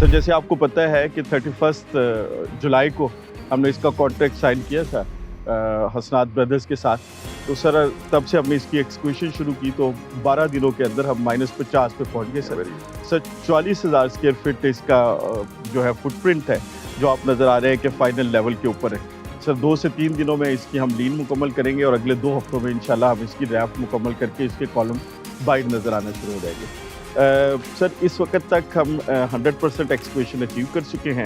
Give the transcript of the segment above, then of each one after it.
Sir जैसे आपको पता है कि 31 जुलाई को हमने इसका कॉन्ट्रैक्ट साइन किया था हसनात ब्रदर्स के साथ। तो सर तब से हमने इसकी एक्सक्यूशन शुरू की, तो 12 दिनों के अंदर हम -50 पे पहुंच गए सर। 44,000 स्क्वायर फीट इसका जो है फुटप्रिंट है, जो आप नज़र आ रहे हैं कि फाइनल लेवल के ऊपर है। सर 2 से 3 दिनों में इसकी हम लीन मुकम्मल करेंगे और अगले 2 हफ्तों में इंशाल्लाह हम इसकी रैप मुकम्मल करके इसके कॉलम बाहर नज़र आना शुरू हो जाएंगे। सर इस वक्त तक हम 100% एक्सक्वेशन अचीव कर चुके हैं।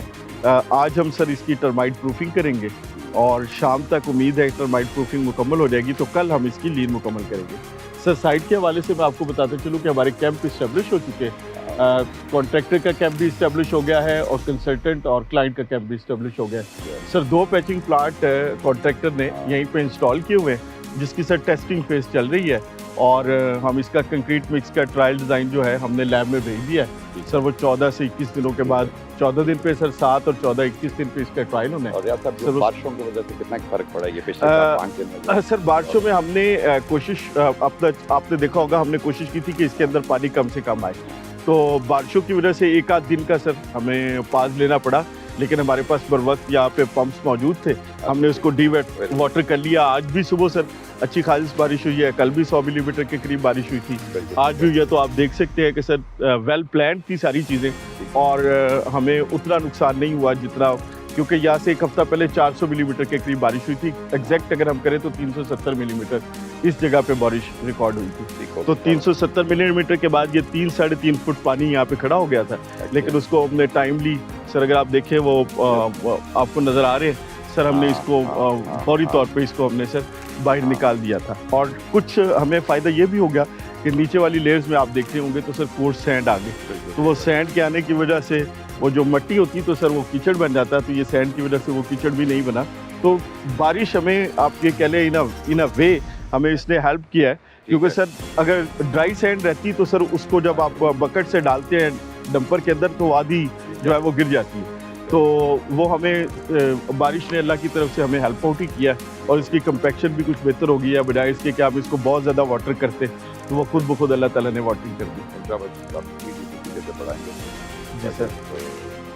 आज हम सर इसकी टर्माइट प्रूफिंग करेंगे और शाम तक उम्मीद है टर्माइट प्रूफिंग मुकम्मल हो जाएगी, तो कल हम इसकी लीन मुकम्मल करेंगे। सर साइट के हवाले से मैं आपको बताते चलूँ कि हमारे कैंप इस्टेब्लिश हो चुके हैं। कॉन्ट्रैक्टर का कैंप भी इस्टेब्लिश हो गया है और कंसल्टेंट और क्लाइंट का कैंप भी इस्टेब्लिश हो गया है। सर 2 पैचिंग प्लांट कॉन्ट्रैक्टर ने यहीं पे इंस्टॉल किए हुए हैं, जिसकी सर टेस्टिंग फेज चल रही है और हम इसका कंक्रीट मिक्स का ट्रायल डिज़ाइन जो है हमने लैब में भेज दिया है। सर वो 14 से 21 दिनों के बाद 14 दिन पे सर 7 और 14-21 दिन पे इसका ट्रायल होना है। और यार सर बारिशों की वजह से कितना फर्क पड़ा है ये पिछले 5 दिन में? सर बारिशों में हमने कोशिश अपना आपने देखा होगा, हमने कोशिश की थी कि इसके अंदर पानी कम से कम आए, तो बारिशों की वजह से एक आध दिन का सर हमें पास लेना पड़ा, लेकिन हमारे पास बर वक्त यहाँ पे पंप्स मौजूद थे, हमने उसको डीवेट वाटर कर लिया। आज भी सुबह सर अच्छी खासी बारिश हुई है, कल भी 100 मिलीमीटर के करीब बारिश हुई थी, आज भी हुई है। तो आप देख सकते हैं कि सर वेल प्लान थी सारी चीज़ें और हमें उतना नुकसान नहीं हुआ जितना, क्योंकि यहाँ से एक हफ्ता पहले 400 मिलीमीटर के करीब बारिश हुई थी। एग्जैक्ट अगर हम करें तो 370 मिलीमीटर इस जगह पे बारिश रिकॉर्ड हुई थी। तो 370 मिलीमीटर के बाद ये 3-3.5 फुट पानी यहाँ पे खड़ा हो गया था, लेकिन उसको हमने टाइमली सर अगर आप देखें वो आपको नज़र आ रहे हैं सर, हमने इसको फौरी तौर पे इसको हमने सर बाहर निकाल दिया था। और कुछ हमें फ़ायदा ये भी हो गया कि नीचे वाली लेयर्स में आप देखते होंगे तो सर कोर्स सैंड आ गई, तो वो सैंड के आने की वजह से वो जो मिट्टी होती तो सर वो कीचड़ बन जाता, तो ये सैंड की वजह से वो कीचड़ भी नहीं बना। तो बारिश हमें आप ये कह लें इन अ वे हमें इसने हेल्प किया है, क्योंकि सर अगर ड्राई सैंड रहती तो सर उसको जब आप बकेट से डालते हैं डंपर के अंदर तो आधी जो है वो गिर जाती है। तो वो हमें बारिश ने अल्लाह की तरफ से हमें हेल्प आउट ही किया और इसकी कंपैक्शन भी कुछ बेहतर हो गई है, बजाय इसके कि आप इसको बहुत ज़्यादा वाटर करते तो वो खुद ब खुद अल्लाह ताला ने वाटरिंग कर दी। जी सर,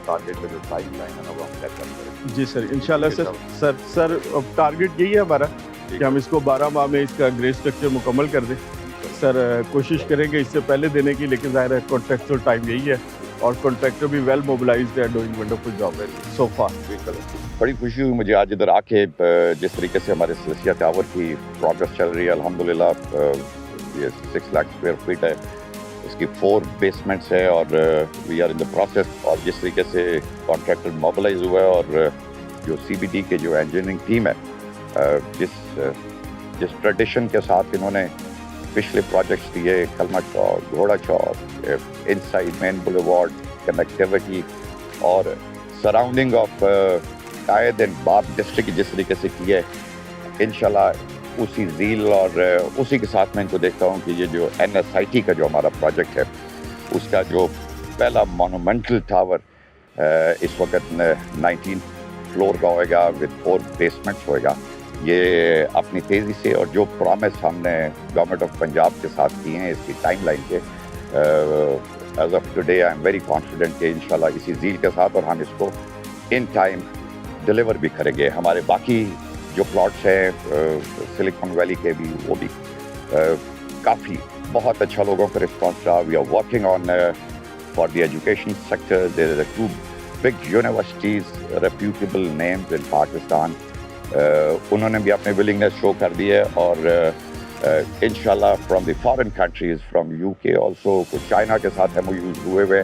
टारगेट पे जो टाइम लाइन है ना वो हम तय करेंगे। जी सर इंशाल्लाह सर अब टारगेट यही है हमारा कि हम इसको 12 माह में इसका ग्रे स्ट्रक्चर मुकम्मल कर दें। सर कोशिश करेंगे इससे पहले देने की, लेकिन ज़ाहिर है कॉन्ट्रैक्चुअल टाइम यही है और कॉन्ट्रैक्टर भी वेल मोबिलाइज्ड है, डूइंग वंडरफुल जॉब सो फार। बड़ी खुशी हुई मुझे आज इधर आके, जिस तरीके से हमारे सिलसिला टावर की प्रोग्रेस चल रही है अल्हम्दुलिल्लाह। ये 6 लाख स्क्वायर फीट है, इसकी 4 बेसमेंट्स है और we are in the process. और जिस तरीके से कॉन्ट्रैक्टर मोबिलाइज हुआ है और जो CBD के जो इंजीनियरिंग टीम है, जिस ट्रेडिशन के साथ इन्होंने पिछले प्रोजेक्ट्स दिए, कलमा चौक, घोड़ा चौक, इनसाइड मेन बुलेवार्ड, कनेक्टिविटी और सराउंडिंग ऑफ कायद एंड बाप डिस्ट्रिक्ट जिस तरीके से की है, इंशाल्लाह उसी ज़ील और उसी के साथ मैं इनको देखता हूँ कि ये जो NSIT का जो हमारा प्रोजेक्ट है उसका जो पहला मोनूमेंटल टावर इस वक्त 19 फ्लोर का होएगा विद 4 बेसमेंट्स होएगा। ये अपनी तेज़ी से और जो प्रॉमिस हमने गवर्नमेंट ऑफ पंजाब के साथ किए हैं इसकी टाइम लाइन के, as of today I am very confident कि इंशाल्लाह इसी ज़ील के साथ और हम इसको इन टाइम डिलीवर भी करेंगे। हमारे बाकी जो प्लॉट्स हैं सिलिकॉन वैली के भी, वो भी काफ़ी बहुत अच्छा लोगों का रिस्पॉन्स रहा। We are working on for the education sector, there are 2 big universities reputable names in Pakistan, उन्होंने भी अपने विलिंगनेस शो कर दी है। और इंशाल्लाह from the foreign countries, from UK also, कुछ चाइना के साथ MOUs हुए हुए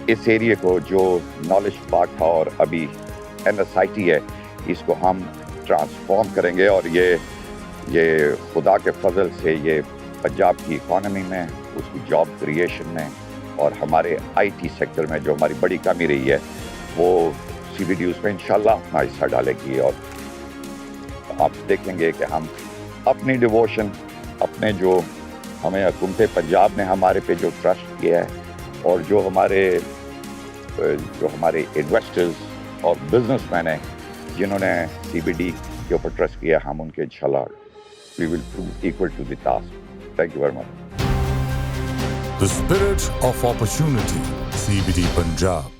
इस एरिया को जो नॉलेज पार्क था और अभी NSIT है, इसको हम ट्रांसफॉर्म करेंगे। और ये खुदा के फजल से ये पंजाब की इकॉनमी में, उसकी जॉब क्रिएशन में और हमारे IT सेक्टर में जो हमारी बड़ी कमी रही है वो CBD उसमें इंशाल्लाह अपना हिस्सा डालेगी। और आप देखेंगे कि हम अपनी डिवोशन, अपने जो हमें हुकूमत पंजाब ने हमारे पे जो ट्रस्ट किया है और जो हमारे इन्वेस्टर्स और बिजनेसमैन हैं जिन्होंने CBD के ऊपर ट्रस्ट किया, हम उनके इंशाल्लाह we will prove equal to the task. Thank you very much. The spirit of opportunity. CBD Punjab.